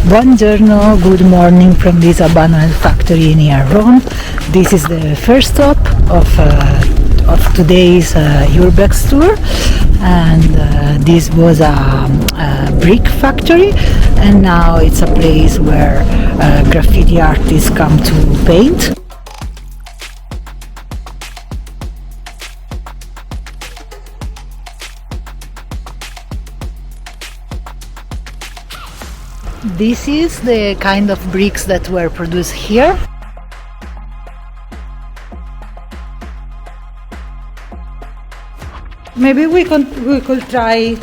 Buongiorno, good morning from this abandoned factory near Rome. This is the first stop of today's Urbex tour, and this was a brick factory, and now it's a place where graffiti artists come to paint. This is the kind of bricks that were produced here. Maybe we could try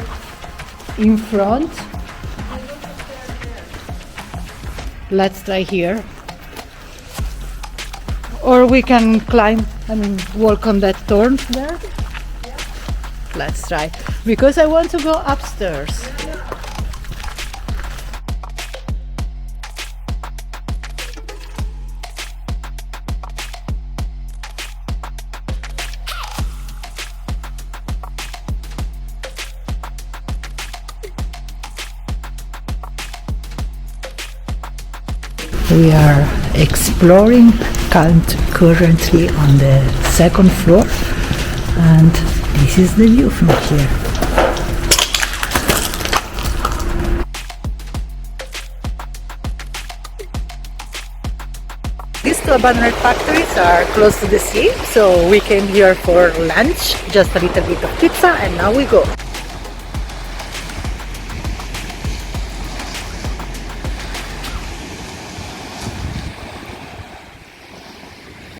in front. Let's try here. Or we can climb, walk on that thorn there. Let's try. Because I want to go upstairs. We are exploring currently on the second floor, and this is the view from here. These two abandoned factories are close to the sea, so we came here for lunch, just a little bit of pizza, and now we go.